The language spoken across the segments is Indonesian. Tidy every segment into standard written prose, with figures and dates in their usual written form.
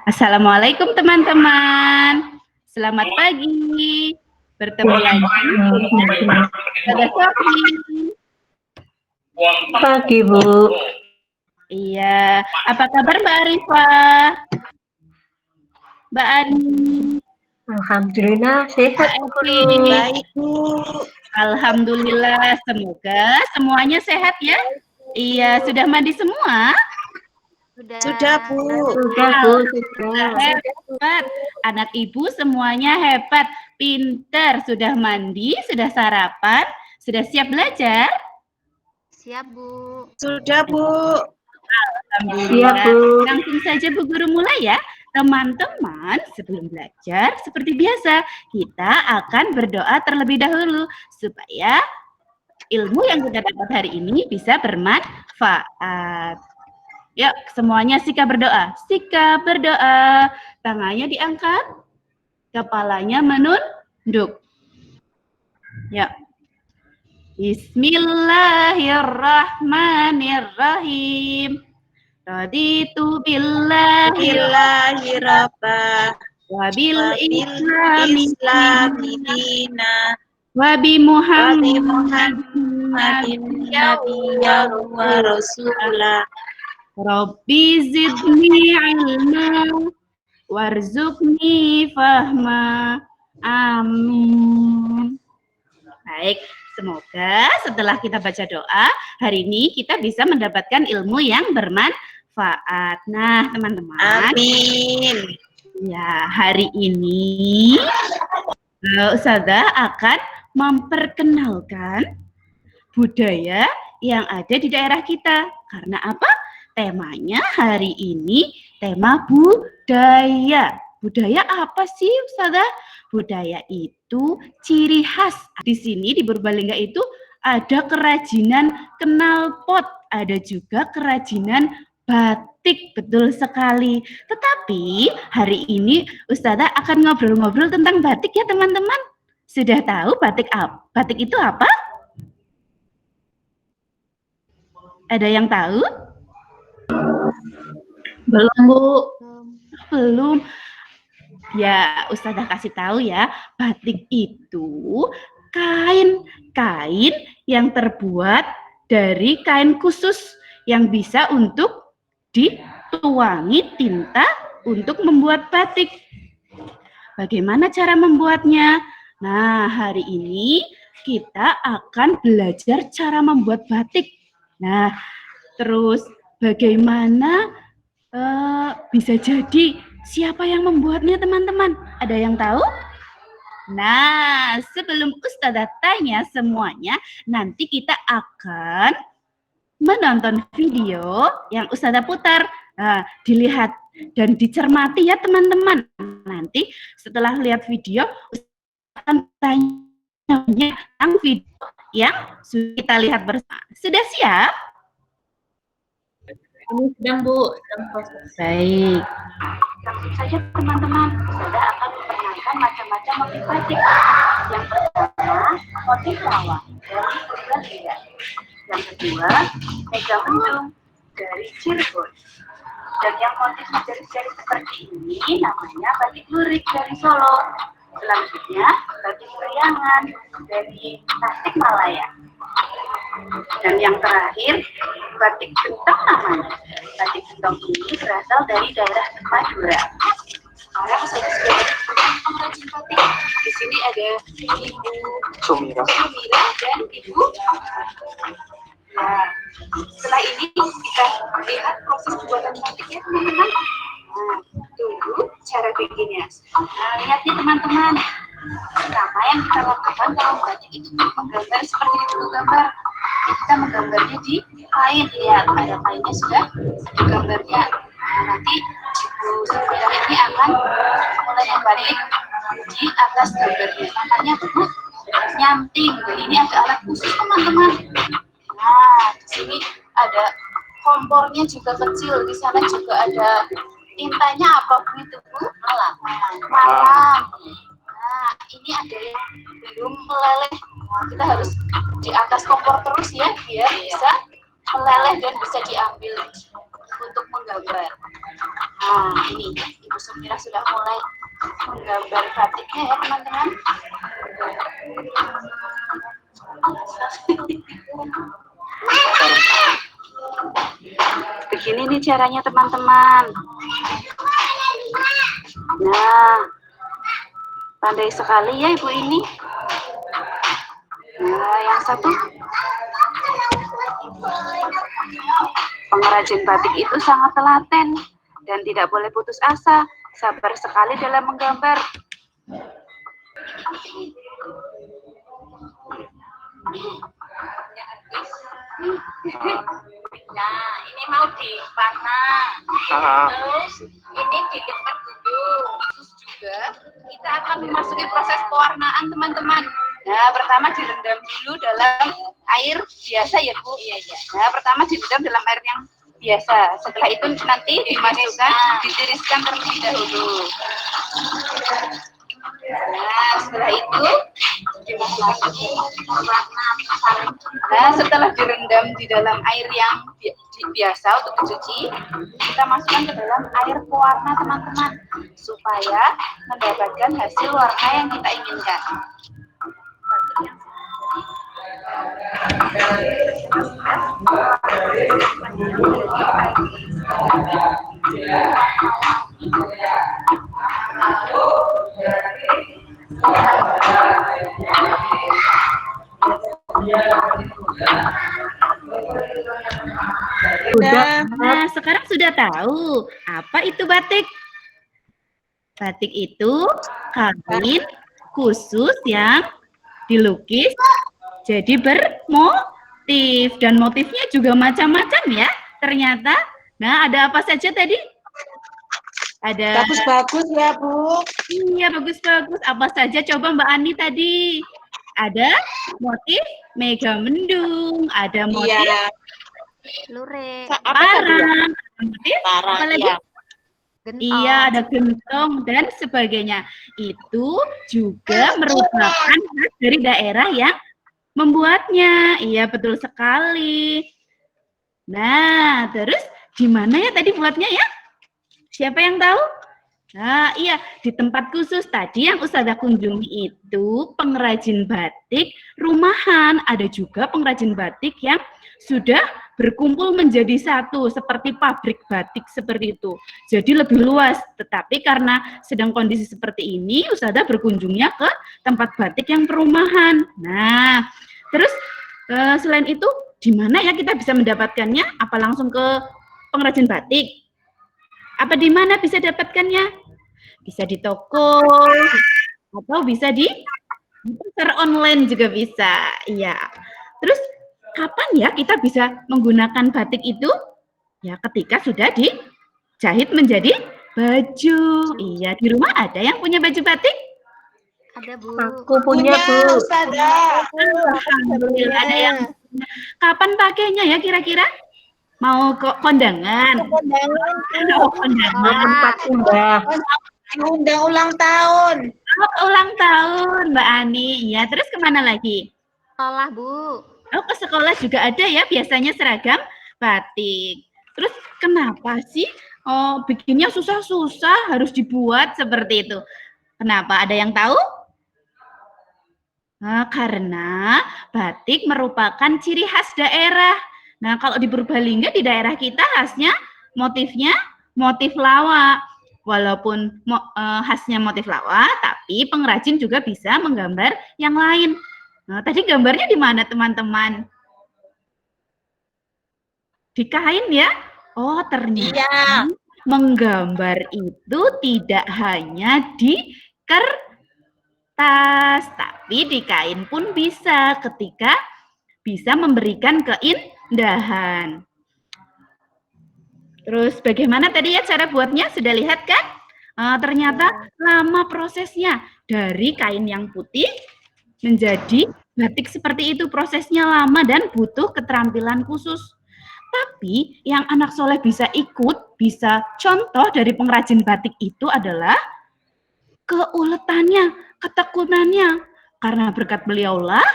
Assalamualaikum teman-teman. Selamat pagi. Bertemu lagi dengan Ustazah Sofi. Pagi, Bu. Iya, apa kabar Mbak Arifa? Mbak Ani? Alhamdulillah sehat, Bu Guru. Baik, Bu. Alhamdulillah, semoga semuanya sehat ya. Iya, sudah mandi semua? Sudah, Bu. Sudah, Bu. Sudah. Hebat. Anak ibu semuanya hebat, pinter, sudah mandi, sudah sarapan, sudah siap belajar? Siap, Bu. Sudah, Bu. Siap, Bu. Langsung saja Bu Guru mulai ya. Teman-teman, sebelum belajar, seperti biasa, kita akan berdoa terlebih dahulu supaya ilmu yang kita dapat hari ini bisa bermanfaat. Yuk, semuanya sikap berdoa. Sikap berdoa. Tangannya diangkat, kepalanya menunduk. Ya. Bismillahirrahmanirrahim. Raditu billahi rabba wa bil islami dina wa bi Muhammadin nabiyyan wa rasulah. Rabbi zidni ilma warzuqni fahma. Amin. Baik, semoga setelah kita baca doa, hari ini kita bisa mendapatkan ilmu yang bermanfaat. Nah, teman-teman. Amin. Ya, hari ini Ustazah akan memperkenalkan budaya yang ada di daerah kita. Karena apa? Temanya hari ini tema budaya. Budaya apa sih, Ustazah? Budaya itu ciri khas. Di sini di Purbalingga itu ada kerajinan knalpot, ada juga kerajinan batik, betul sekali. Tetapi hari ini Ustazah akan ngobrol-ngobrol tentang batik ya teman-teman. Sudah tahu batik apa? Batik itu apa? Ada yang tahu? Belum, Bu. Belum. Ya, Ustazah kasih tahu ya, batik itu kain yang terbuat dari kain khusus yang bisa untuk dituangi tinta untuk membuat batik. Bagaimana cara membuatnya? Nah, hari ini kita akan belajar cara membuat batik. Nah, terus bagaimana bisa jadi siapa yang membuatnya teman-teman? Ada yang tahu? Nah, sebelum Ustazah tanya semuanya, nanti kita akan menonton video yang Ustazah putar. Nah, dilihat dan dicermati ya teman-teman. Nanti setelah lihat video, Ustazah akan tanya tentang video yang sudah kita lihat bersama. Sudah siap? Ini sedang, Bu. Sedang proses. Baik. Langsung saja teman-teman, Ustazah akan memperkenalkan macam-macam motif batik. Yang pertama, motif rawa dari Purbalingga. Yang kedua, Megamendung dari Cirebon. Dan yang motif jari-jari seperti ini namanya batik lurik dari Solo. Selanjutnya, batik priangan dari Tasikmalaya. Dan yang terakhir, batik gentong namanya. Batik gentong ini berasal dari daerah Madura. Sekarang saya sudah pengrajin batik. Di sini ada Ibu Sumira dan Ibu. Nah, setelah ini kita lihat proses pembuatan batik ya teman-teman. Nah, tunggu cara bikinnya. Nah, lihat nih teman-teman. Pertama yang kita lakukan kalau batik itu menggambar seperti di buku gambar. Kita menggambarnya di kain, lihat ada kainnya sudah ada gambarnya. Nah, nanti Ibu Sumira ini akan mulai membalik di atas gambarnya. Makanya Bu nyamping. Ini ada alat khusus teman-teman. Nah, di sini ada kompornya juga kecil. Di sana juga ada tintanya apa Bu itu Bu? Malam. Nah, ini ada yang belum meleleh. Nah, kita harus di atas kompor terus ya, biar bisa meleleh dan bisa diambil untuk menggambar. Nah, ini Ibu Sumira sudah mulai menggambar batiknya ya teman-teman. Begini nih caranya teman-teman. Nah, pandai sekali ya Ibu ini. Nah, yang satu. Pengrajin batik itu sangat telaten dan tidak boleh putus asa. Sabar sekali dalam menggambar. Nah, ini mau dipasang. Terus ini dilipat dulu. Terus juga kita akan memasuki proses pewarnaan teman-teman. Nah, pertama direndam dulu dalam air biasa ya Bu. Iya. Nah, pertama direndam dalam air yang biasa. Setelah itu nanti dimasukkan, ditiriskan terlebih dahulu. Nah, setelah itu dimasukkan. Nah, setelah direndam di dalam air yang biasa untuk dicuci, kita masukkan ke dalam air pewarna teman-teman, supaya mendapatkan hasil warna yang kita inginkan. Nah, sekarang sudah tahu apa itu batik? Batik itu kain khusus yang dilukis jadi bermotif, dan motifnya juga macam-macam ya ternyata. Nah, ada apa saja tadi? Ada Bagus-bagus ya, Bu. Iya, bagus-bagus. Apa saja coba Mbak Ani tadi? Ada motif mega mendung, ada motif Iya. Lurik. parang, motif Parang, apa lagi? iya. Gentong. Iya, ada gentong dan sebagainya. Itu juga merupakan khas dari daerah yang membuatnya. Iya, betul sekali. Nah, terus di mana ya tadi buatnya ya? Siapa yang tahu? Nah, iya, di tempat khusus tadi yang Ustazah kunjungi itu pengrajin batik rumahan. Ada juga pengrajin batik yang sudah berkumpul menjadi satu, seperti pabrik batik seperti itu. Jadi lebih luas, tetapi karena sedang kondisi seperti ini, Ustazah berkunjungnya ke tempat batik yang perumahan. Nah, terus selain itu, di mana ya kita bisa mendapatkannya? Apa langsung ke pengrajin batik? Apa di mana bisa dapatkannya? Bisa di toko, atau bisa di pasar online juga bisa. Iya. Terus kapan ya kita bisa menggunakan batik itu? Ya, ketika sudah dijahit menjadi baju. Iya, di rumah ada yang punya baju batik? Ada, Bu. Aku punya, Bu. Ustazah. Alhamdulillah ada yang punya. Kapan pakainya ya kira-kira? Mau ke kondangan? Kondangan. Oh, kondangan. Undang ulang tahun. Oh, ulang tahun Mbak Ani. Ya, terus kemana lagi? Sekolah, Bu. Oh, ke sekolah juga ada ya biasanya seragam batik. Terus kenapa sih bikinnya susah-susah harus dibuat seperti itu? Kenapa? Ada yang tahu? Nah, karena batik merupakan ciri khas daerah. Nah, kalau di Purbalingga di daerah kita khasnya motifnya motif lawak. Walaupun khasnya motif lawak, tapi pengrajin juga bisa menggambar yang lain. Nah, tadi gambarnya di mana teman-teman? Di kain ya? Oh, ternyata Iya. menggambar itu tidak hanya di kertas, tapi di kain pun bisa ketika bisa memberikan keindahan. Terus bagaimana tadi ya cara buatnya? Sudah lihat kan? Ternyata lama prosesnya. Dari kain yang putih menjadi batik seperti itu. Prosesnya lama dan butuh keterampilan khusus. Tapi yang anak soleh bisa ikut, bisa contoh dari pengrajin batik itu adalah keuletannya, ketekunannya. Karena berkat beliaulah,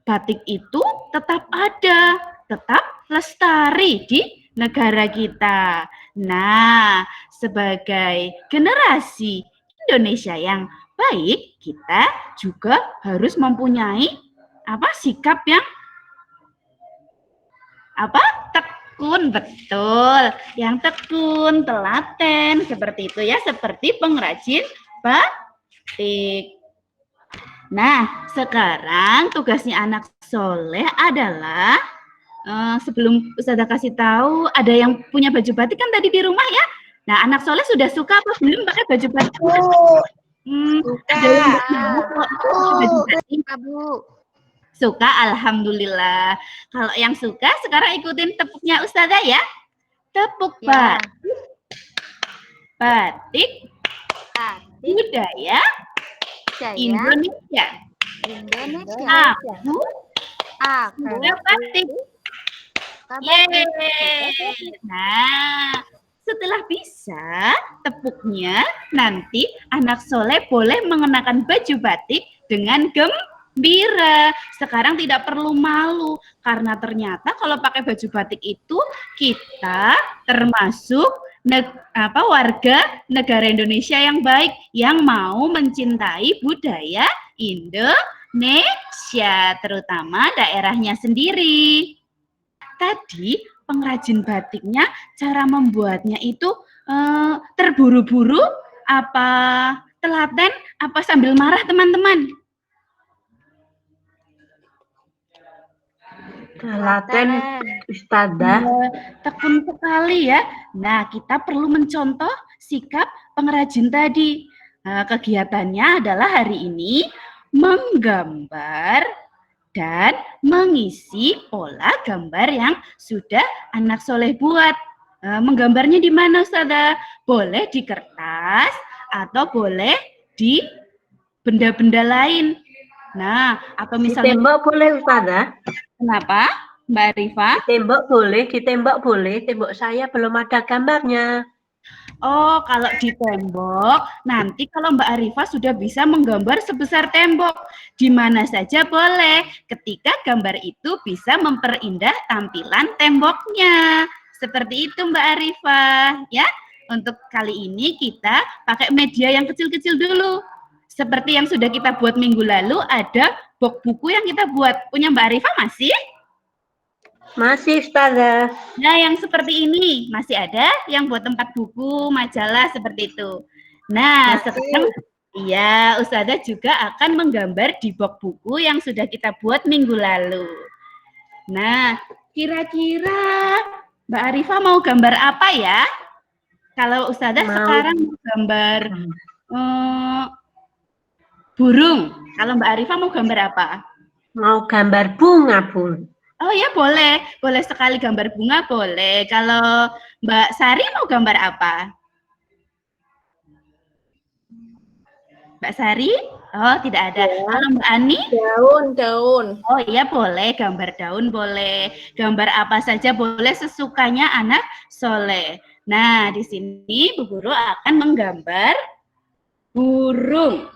batik itu tetap ada, tetap lestari di negara kita. Nah, sebagai generasi Indonesia yang baik, kita juga harus mempunyai sikap yang tekun, betul, yang tekun, telaten, seperti itu ya, seperti pengrajin batik. Nah, sekarang tugasnya anak soleh adalah sebelum Ustazah kasih tahu, ada yang punya baju batik kan tadi di rumah ya? Nah, anak soleh sudah suka apa belum pakai baju batik? Ada yang baju batik? Bu. Suka, alhamdulillah. Kalau yang suka, sekarang ikutin tepuknya Ustazah ya. Tepuk Ya. batik budaya Indonesia. Aku suka batik. Yeay. Nah, setelah bisa tepuknya, nanti anak soleh boleh mengenakan baju batik dengan gembira. Sekarang tidak perlu malu, karena ternyata kalau pakai baju batik itu kita termasuk warga negara Indonesia yang baik, yang mau mencintai budaya Indonesia, terutama daerahnya sendiri. Tadi pengrajin batiknya, cara membuatnya itu terburu-buru, apa telaten, apa sambil marah teman-teman? Telaten, Ustazah. Tekun sekali ya. Nah, kita perlu mencontoh sikap pengrajin tadi. Kegiatannya adalah hari ini menggambar dan mengisi pola gambar yang sudah anak soleh buat. Menggambarnya di mana, Ustazah? Boleh di kertas atau boleh di benda-benda lain. Nah, atau misalnya... Di tembok boleh, Ustazah. Kenapa, Mbak Rifa? Di tembok boleh. Tembok saya belum ada gambarnya. Oh, kalau di tembok, nanti kalau Mbak Arifah sudah bisa menggambar sebesar tembok, di mana saja boleh, ketika gambar itu bisa memperindah tampilan temboknya. Seperti itu Mbak Arifah, ya. Untuk kali ini kita pakai media yang kecil-kecil dulu. Seperti yang sudah kita buat minggu lalu, ada box buku yang kita buat. Punya Mbak Arifah masih? Masih, Ustazah. Nah, yang seperti ini masih ada yang buat tempat buku, majalah seperti itu. Nah, sekarang iya, Ustazah juga akan menggambar di box buku yang sudah kita buat minggu lalu. Nah, kira-kira Mbak Arifah mau gambar apa ya? Kalau Ustazah sekarang mau gambar burung. Kalau Mbak Arifah mau gambar apa? Mau gambar bunga, Bun. Oh ya, boleh. Boleh sekali gambar bunga, boleh. Kalau Mbak Sari mau gambar apa? Mbak Sari? Oh, tidak ada. Ya. Kalau Mbak Ani? Daun. Oh iya, boleh. Gambar daun boleh. Gambar apa saja boleh, sesukanya anak soleh. Nah, di sini Bu Guru akan menggambar burung.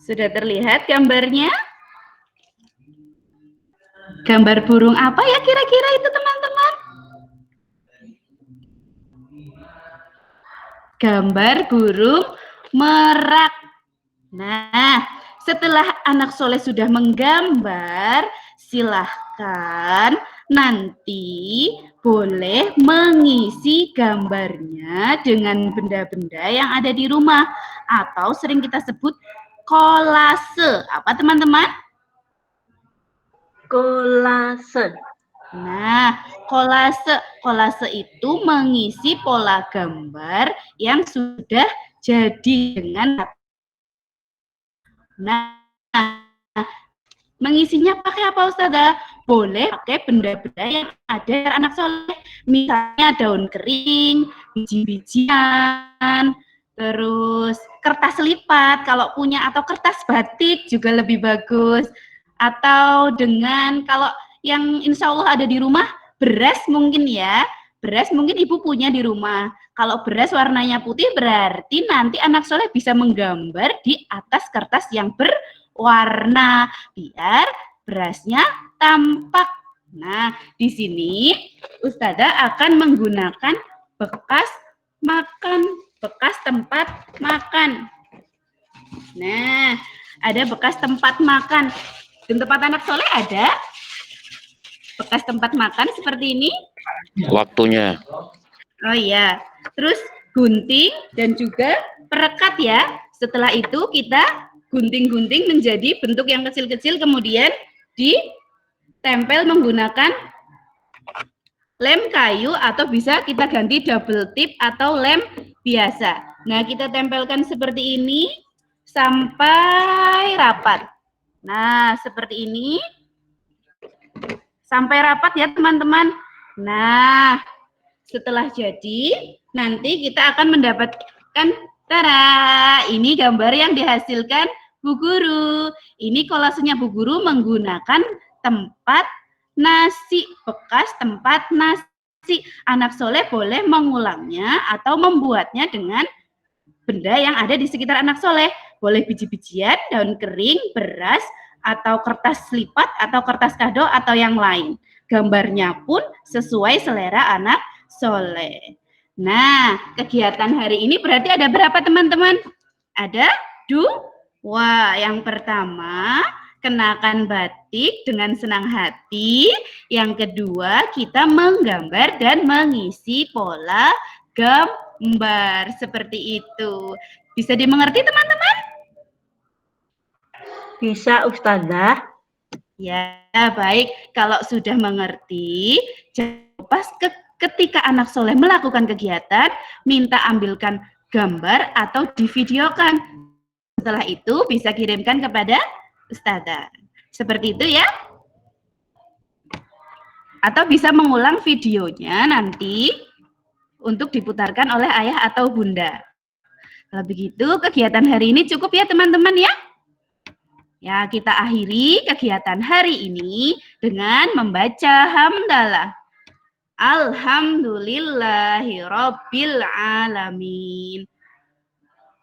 Sudah terlihat gambarnya? Gambar burung apa ya kira-kira itu, teman-teman? Gambar burung merak. Nah, setelah anak soleh sudah menggambar, silahkan nanti boleh mengisi gambarnya dengan benda-benda yang ada di rumah, atau sering kita sebut kolase. Apa teman-teman? Kolase. Nah, kolase itu mengisi pola gambar yang sudah jadi dengan. Nah, mengisinya pakai apa, Ustazah? boleh pakai benda-benda yang ada anak soleh. Misalnya daun kering, biji-bijian, terus kertas lipat kalau punya, atau kertas batik juga lebih bagus. Atau dengan, kalau yang insya Allah ada di rumah, beras mungkin ya. Beras mungkin ibu punya di rumah. Kalau beras warnanya putih berarti nanti anak soleh bisa menggambar di atas kertas yang berwarna biar berasnya tampak. Nah, di sini Ustazah akan menggunakan bekas makan, bekas tempat makan. Nah, ada bekas tempat makan. Di tempat anak soleh ada bekas tempat makan seperti ini. Waktunya. Oh iya, terus gunting dan juga perekat ya. Setelah itu kita gunting-gunting menjadi bentuk yang kecil-kecil, kemudian ditempel menggunakan lem kayu atau bisa kita ganti double tip atau lem biasa. Nah, kita tempelkan seperti ini sampai rapat. Nah, seperti ini. Sampai rapat ya teman-teman. Nah, setelah jadi, nanti kita akan mendapatkan, tada, ini gambar yang dihasilkan Bu Guru. Ini kolasenya Bu Guru menggunakan tempat nasi, bekas tempat nasi. Anak soleh boleh mengulangnya atau membuatnya dengan benda yang ada di sekitar anak soleh. Boleh biji-bijian, daun kering, beras, atau kertas lipat, atau kertas kado, atau yang lain. Gambarnya pun sesuai selera anak soleh. Nah, kegiatan hari ini berarti ada berapa teman-teman? Ada 2. Yang pertama, kenakan batik dengan senang hati. Yang kedua, kita menggambar dan mengisi pola gambar. Seperti itu. Bisa dimengerti teman-teman? Bisa Ustazah. Ya, baik. Kalau sudah mengerti, pas ketika anak soleh melakukan kegiatan, minta ambilkan gambar atau divideokan. Setelah itu bisa kirimkan kepada Ustazah. Seperti itu ya. Atau bisa mengulang videonya nanti untuk diputarkan oleh ayah atau bunda. Kalau begitu, kegiatan hari ini cukup ya teman-teman ya. Ya, kita akhiri kegiatan hari ini dengan membaca hamdalah. Alhamdulillahirabbil alamin.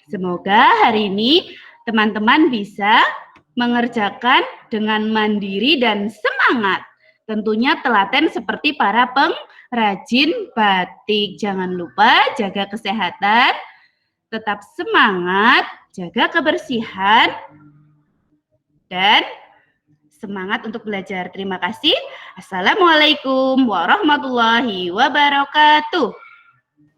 Semoga hari ini teman-teman bisa mengerjakan dengan mandiri dan semangat. Tentunya telaten seperti para pengrajin batik. Jangan lupa jaga kesehatan, tetap semangat, jaga kebersihan, dan semangat untuk belajar. Terima kasih. Assalamualaikum warahmatullahi wabarakatuh.